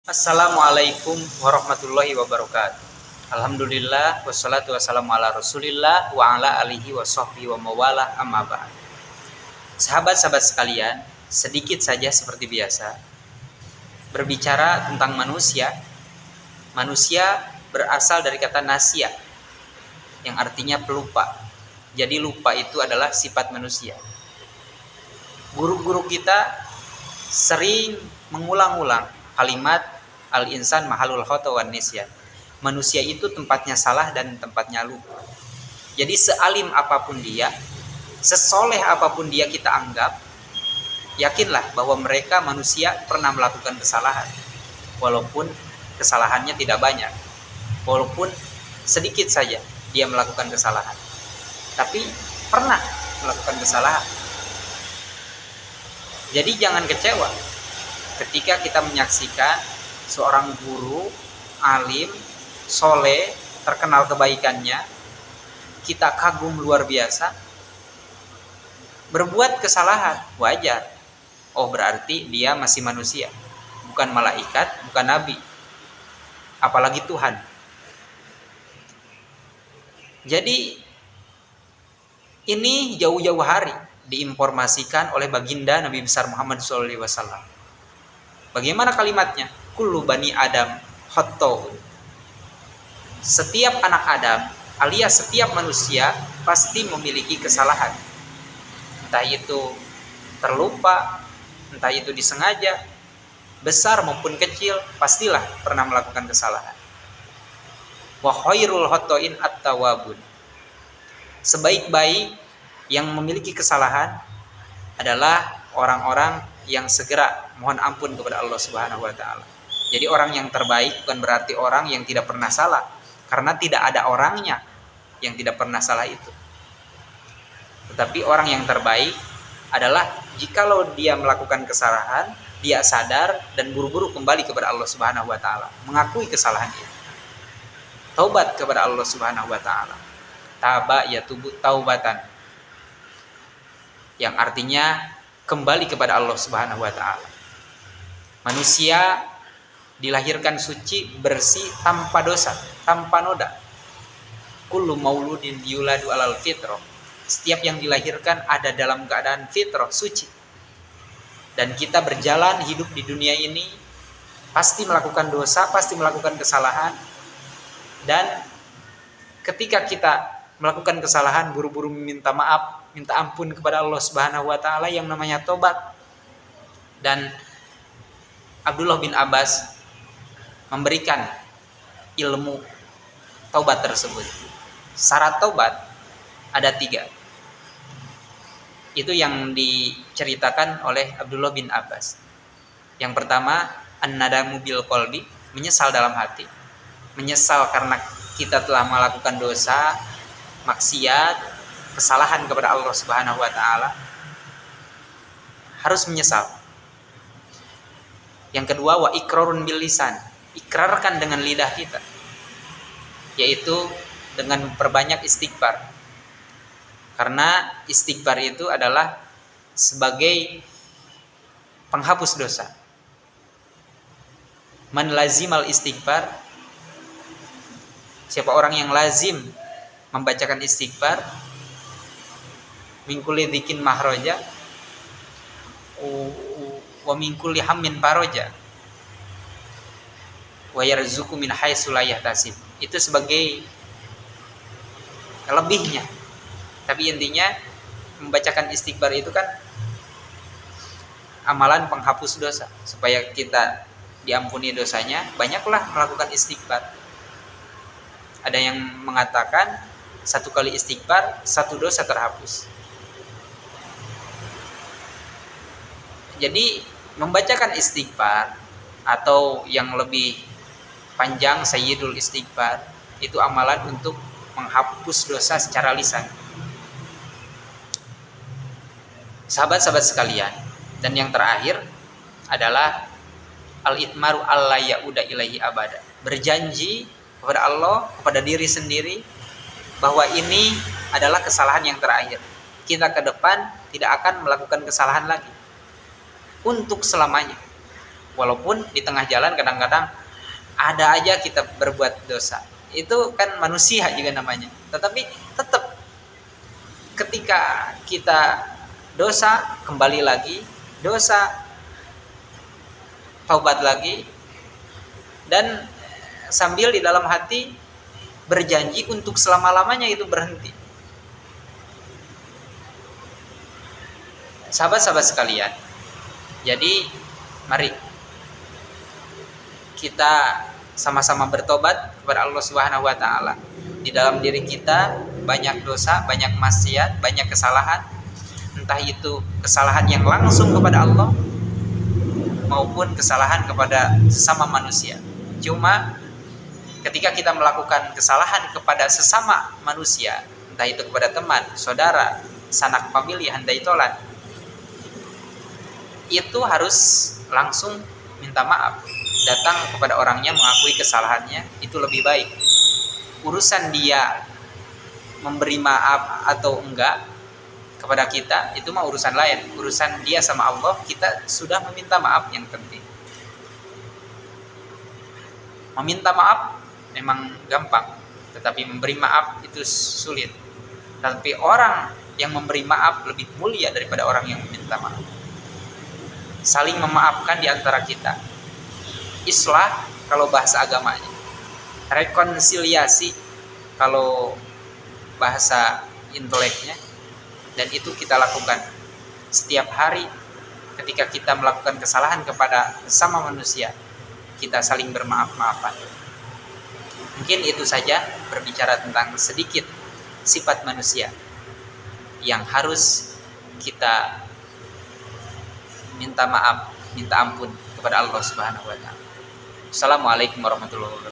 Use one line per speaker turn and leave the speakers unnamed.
Assalamualaikum warahmatullahi wabarakatuh. Alhamdulillah wassalatu wassalamu ala Rasulillah wa ala alihi wa sahbihi wa mawalah amma ba'd. Sahabat-sahabat sekalian, sedikit saja seperti biasa berbicara tentang manusia. Manusia berasal dari kata nasya yang artinya pelupa. Jadi lupa itu adalah sifat manusia. Guru-guru kita sering mengulang-ulang kalimat al-insan mahalul khata wan nisyan. Manusia itu tempatnya salah dan tempatnya lupa. Jadi sealim apapun dia, sesoleh apapun dia kita anggap, yakinlah bahwa mereka manusia pernah melakukan kesalahan. Walaupun kesalahannya tidak banyak, walaupun sedikit saja dia melakukan kesalahan, tapi pernah melakukan kesalahan. Jadi jangan kecewa ketika kita menyaksikan seorang guru, alim, soleh, terkenal kebaikannya, kita kagum luar biasa, berbuat kesalahan, wajar. Oh, berarti dia masih manusia, bukan malaikat, bukan nabi, apalagi Tuhan. Jadi ini jauh-jauh hari diinformasikan oleh baginda Nabi besar Muhammad SAW. Bagaimana kalimatnya? Kullu bani Adam khata'un. Setiap anak Adam alias setiap manusia pasti memiliki kesalahan. Entah itu terlupa, entah itu disengaja, besar maupun kecil, pastilah pernah melakukan kesalahan. Wa khairul khata'in at-tawwabun. Sebaik-baik yang memiliki kesalahan adalah orang-orang yang segera mohon ampun kepada Allah Subhanahu wa taala. Jadi orang yang terbaik bukan berarti orang yang tidak pernah salah, karena tidak ada orangnya yang tidak pernah salah itu. Tetapi orang yang terbaik adalah jikalau dia melakukan kesalahan, dia sadar dan buru-buru kembali kepada Allah Subhanahu wa taala, mengakui kesalahan itu. Taubat kepada Allah Subhanahu wa taala. Taba yatubu taubatan. Yang artinya kembali kepada Allah Subhanahu wa taala. Manusia dilahirkan suci, bersih, tanpa dosa, tanpa noda. Kullu mauludin yuladu alal fitrah. Setiap yang dilahirkan ada dalam keadaan fitrah, suci. Dan kita berjalan hidup di dunia ini pasti melakukan dosa, pasti melakukan kesalahan. Dan ketika kita melakukan kesalahan, buru-buru meminta maaf, minta ampun kepada Allah Subhanahu wa taala yang namanya tobat. Dan Abdullah bin Abbas memberikan ilmu taubat tersebut. Syarat taubat ada 3. Itu yang diceritakan oleh Abdullah bin Abbas. Yang pertama, an-nadamu bil qalbi, menyesal dalam hati. Menyesal karena kita telah melakukan dosa, maksiat, kesalahan kepada Allah Subhanahu wa taala. Harus menyesal. Yang kedua, wa iqrarun bil lisan, ikrarkan dengan lidah kita, yaitu dengan memperbanyak istighfar. Karena istighfar itu adalah sebagai penghapus dosa. Man lazimal istighfar, siapa orang yang lazim membacakan istighfar, min kulli dzikin mahraja wa min kulli hammin faraja wa yarzuqu min haitsu la yahtasib. Itu sebagai lebihnya. Tapi intinya membacakan istighfar itu kan amalan penghapus dosa. Supaya kita diampuni dosanya, banyaklah melakukan istighfar. Ada yang mengatakan 1 kali istighfar 1 dosa terhapus. Jadi membacakan istighfar atau yang lebih panjang sayyidul istighfar itu amalan untuk menghapus dosa secara lisan. Sahabat-sahabat sekalian, dan yang terakhir adalah al-itmaru alla yauda ilaihi abada. Berjanji kepada Allah, kepada diri sendiri bahwa ini adalah kesalahan yang terakhir. Kita ke depan tidak akan melakukan kesalahan lagi untuk selamanya. Walaupun di tengah jalan kadang-kadang ada aja kita berbuat dosa. Itu kan manusia juga namanya. Tetapi tetap ketika kita dosa, kembali lagi, dosa, taubat lagi, dan sambil di dalam hati berjanji untuk selama-lamanya itu berhenti. Sahabat-sahabat sekalian, jadi mari kita sama-sama bertobat kepada Allah Subhanahu wa taala. Di dalam diri kita banyak dosa, banyak maksiat, banyak kesalahan. Entah itu kesalahan yang langsung kepada Allah maupun kesalahan kepada sesama manusia. Cuma ketika kita melakukan kesalahan kepada sesama manusia, entah itu kepada teman, saudara, sanak famili, handai tolan, itu harus langsung minta maaf, datang kepada orangnya mengakui kesalahannya, itu lebih baik. Urusan dia memberi maaf atau enggak kepada kita itu mah urusan lain. Urusan dia sama Allah, kita sudah meminta maaf yang penting. Meminta maaf memang gampang, tetapi memberi maaf itu sulit. Tapi orang yang memberi maaf lebih mulia daripada orang yang meminta maaf. Saling memaafkan di antara kita. Islah kalau bahasa agamanya. Rekonsiliasi kalau bahasa inteleknya. Dan itu kita lakukan setiap hari ketika kita melakukan kesalahan kepada sesama manusia. Kita saling bermaaf-maafan. Mungkin itu saja berbicara tentang sedikit sifat manusia yang harus kita minta maaf, minta ampun kepada Allah Subhanahu wa taala. Assalamualaikum warahmatullahi wabarakatuh.